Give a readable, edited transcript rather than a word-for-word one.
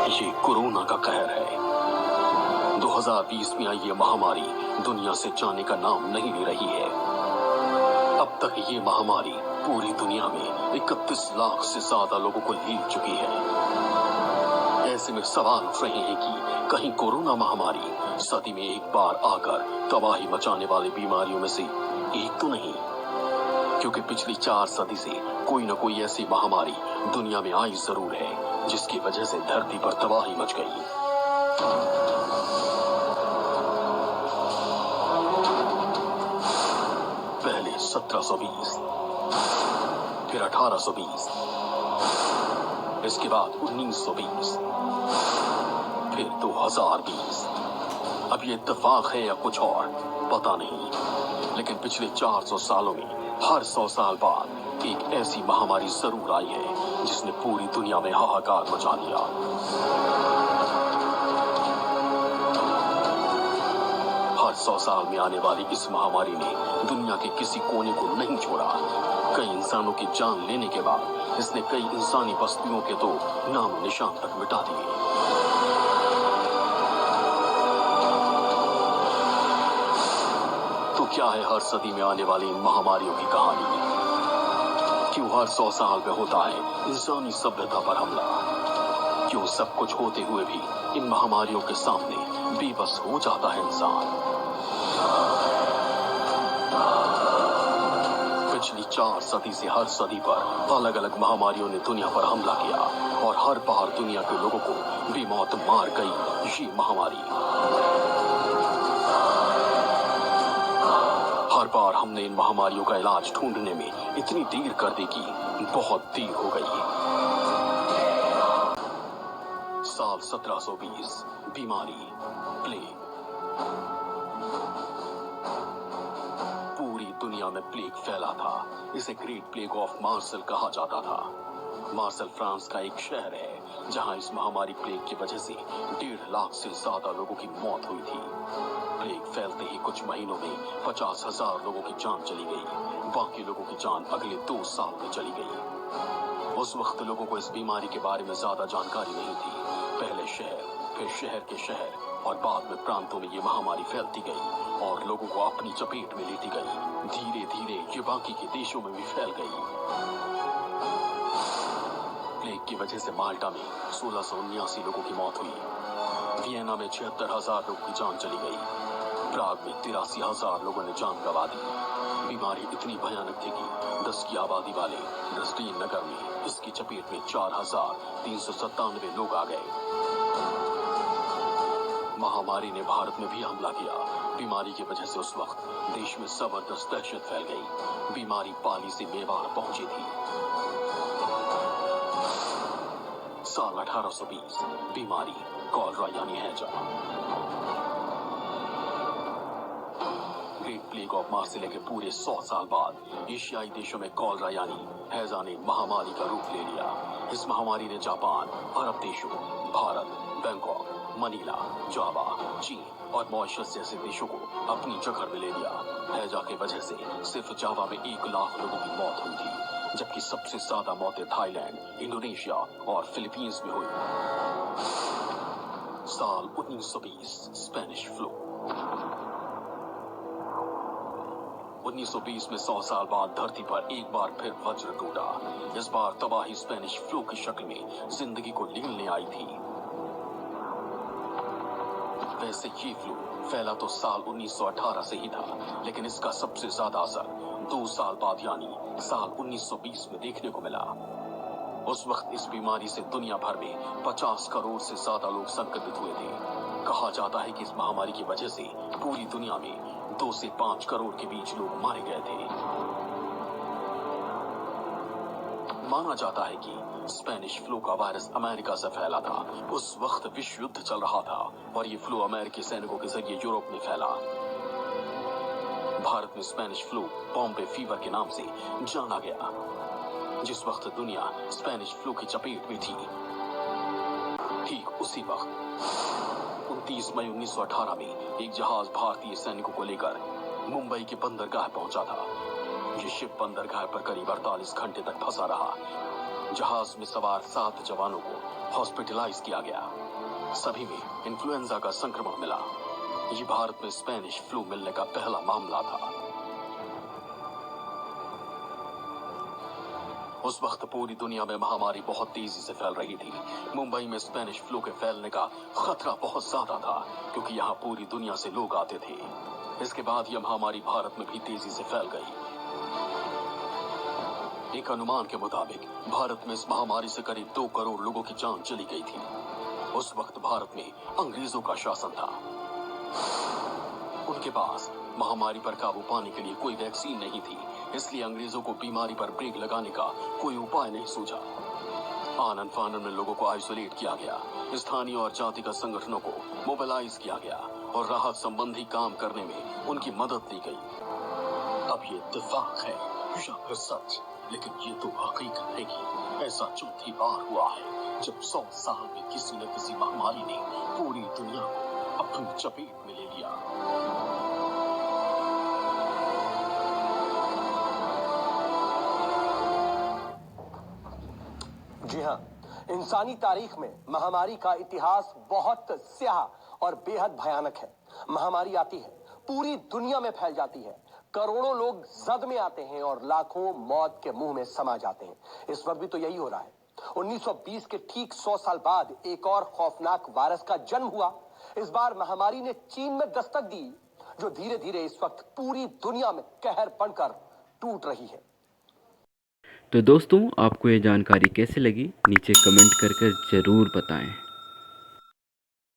ये कोरोना का कहर है। 2020 में आई ये महामारी दुनिया से जाने का नाम नहीं ले रही है। अब तक ये महामारी पूरी दुनिया में 31 लाख से ज्यादा लोगों को ले चुकी है। ऐसे में सवाल उठ रहे हैं कि कहीं कोरोना महामारी सदी में एक बार आकर तबाही मचाने वाली बीमारियों में से एक तो नहीं, क्योंकि पिछली 4 सदी से कोई न कोई ऐसी महामारी दुनिया में आई जरूर है जिसकी वजह से धरती पर तबाही मच गई। पहले 1720, फिर 1820, इसके बाद 1920, फिर 2020। अब ये इत्तेफाक है या कुछ और पता नहीं, लेकिन पिछले 400 सालों में हर 100 साल बाद एक ऐसी महामारी जरूर आई है जिसने पूरी दुनिया में हाहाकार मचा दिया। हर 100 साल में आने वाली इस महामारी ने दुनिया के किसी कोने को नहीं छोड़ा। कई इंसानों की जान लेने के बाद इसने कई इंसानी बस्तियों के तो नाम निशान तक मिटा दिए। तो क्या है हर सदी में आने वाली इन महामारियों की कहानी? क्यों हर 100 साल में होता है इंसानी सभ्यता पर हमला? क्यों सब कुछ होते हुए भी इन महामारियों के सामने बेबस हो जाता है इंसान? पिछली 4 सदी से हर सदी पर अलग अलग महामारियों ने दुनिया पर हमला किया और हर बार दुनिया के लोगों को बेमौत मार गई ये महामारी। हर बार हमने इन महामारियों का इलाज ढूंढने में इतनी देर कर दी कि बहुत देर हो गई। साल 1720, बीमारी प्लेग। पूरी दुनिया में प्लेग फैला था। इसे ग्रेट प्लेग ऑफ मार्सेल कहा जाता था। मार्सेल फ्रांस का एक शहर है जहां इस महामारी प्लेग की वजह से 1.5 लाख से ज्यादा लोगों की मौत हुई थी। प्लेग फैलते ही कुछ महीनों में 50,000 लोगों की जान चली गई। बाकी लोगों की जान अगले 2 साल में चली गई। उस वक्त लोगों को इस बीमारी के बारे में ज्यादा जानकारी नहीं थी। पहले शहर, फिर शहर के शहर और बाद में प्रांतों में ये महामारी फैलती गई और लोगों को अपनी चपेट में लेती गई। धीरे धीरे ये बाकी के देशों में भी फैल गई। प्लेग की वजह से माल्टा में 1679 लोगों की मौत हुई। वियना में 76,000 लोगों की जान चली गई। प्राग में 83,000 लोगों ने जान गंवा दी। बीमारी इतनी भयानक थी कि 10 की आबादी वाले ड्रेस्डेन नगर में इसकी चपेट में 4,397 लोग आ गए। महामारी ने भारत में भी हमला किया। बीमारी की वजह से उस वक्त देश में जबरदस्त दहशत फैल गई। बीमारी पाली से मेवाड़ पहुंची थी। साल 1820, बीमारी कॉलरा यानी हैजा। ग्रेट प्लेग ऑफ मार्सेल के पूरे 100 साल बाद एशियाई देशों में कॉलरा यानी हैजा ने महामारी का रूप ले लिया। इस महामारी ने जापान, अरब देशों, भारत, बैंकॉक, मनीला, जावा, चीन और मॉरिशस जैसे देशों को अपनी जकड़ में ले लिया। हैजा की वजह से सिर्फ जावा में 1 लाख लोगों की मौत हुई थी, जबकि सबसे ज्यादा मौतें थाईलैंड, इंडोनेशिया और फिलीपींस में हुई। साल 1920, स्पेनिश फ्लू। 1920 में 100 साल बाद धरती पर एक बार फिर वज्र टूटा। इस बार तबाही स्पेनिश फ्लू की शक्ल में जिंदगी को लीलने आई थी। वैसे ये फ्लू फैला तो साल 1918 से ही था, लेकिन इसका सबसे ज्यादा असर 2 साल बाद यानी साल 1920 में देखने को मिला। उस वक्त इस बीमारी से दुनिया भर में 50 करोड़ से ज्यादा लोग संक्रमित हुए थे। कहा जाता है कि इस महामारी की वजह से पूरी दुनिया में 2 से 5 करोड़ के बीच लोग मारे गए थे। माना जाता है कि स्पेनिश फ्लू का वायरस अमेरिका से फैला था। उस वक्त विश्व युद्ध चल रहा था और ये फ्लू अमेरिकी सैनिकों के जरिए यूरोप में फैला। भारत में स्पेनिश फ्लू बॉम्बे फीवर के नाम से जाना गया। जिस वक्त दुनिया स्पेनिश फ्लू की चपेट में थी, ठीक उसी वक्त 29 मई 1918 में एक जहाज भारतीय सैनिकों को लेकर मुंबई के बंदरगाह पहुंचा था। ये शिप बंदरगाह पर करीब 48 घंटे तक फंसा रहा। जहाज में सवार 7 जवानों को हॉस्पिटलाइज किया गया। सभी में इन्फ्लुएंजा का संक्रमण मिला। ये भारत में स्पेनिश फ्लू मिलने का पहला मामला था। उस वक्त पूरी दुनिया में महामारी बहुत तेजी से फैल रही थी। मुंबई में स्पेनिश फ्लू के फैलने का खतरा बहुत ज्यादा था, क्योंकि यहाँ पूरी दुनिया से लोग आते थे। इसके बाद यह महामारी भारत में भी तेजी से फैल गई। एक अनुमान के मुताबिक भारत में इस महामारी से करीब 2 करोड़ लोगों की जान चली गई थी। उस वक्त भारत में अंग्रेजों का शासन था। उनके पास महामारी पर काबू पाने के लिए कोई वैक्सीन नहीं थी, इसलिए अंग्रेजों को बीमारी पर ब्रेक लगाने का कोई उपाय नहीं सूझा। आनन फानन में लोगों को आइसोलेट किया गया, स्थानीय और जातिगत संगठनों को मोबिलाइज किया गया और राहत संबंधी काम करने में उनकी मदद ली गई। अब ये इत्तेफाक है या फिर सच, लेकिन ये तो हकीकत है कि ऐसा चौथी बार हुआ है जब 100 साल में किसी न किसी महामारी ने पूरी दुनिया को अपनी चपेट में ले लिया। जी हाँ, इंसानी तारीख में महामारी का इतिहास बहुत स्याह और बेहद भयानक है। महामारी आती है, पूरी दुनिया में फैल जाती है, करोड़ों लोग जद में आते हैं और लाखों मौत के मुंह में समा जाते हैं। इस वक्त भी तो यही हो रहा है। 1920 के ठीक 100 साल बाद एक और खौफनाक वायरस का जन्म हुआ। इस बार महामारी ने चीन में दस्तक दी, जो धीरे धीरे इस वक्त पूरी दुनिया में कहर बनकर टूट रही है। तो दोस्तों, आपको ये जानकारी कैसे लगी नीचे कमेंट कर ज़रूर बताएं।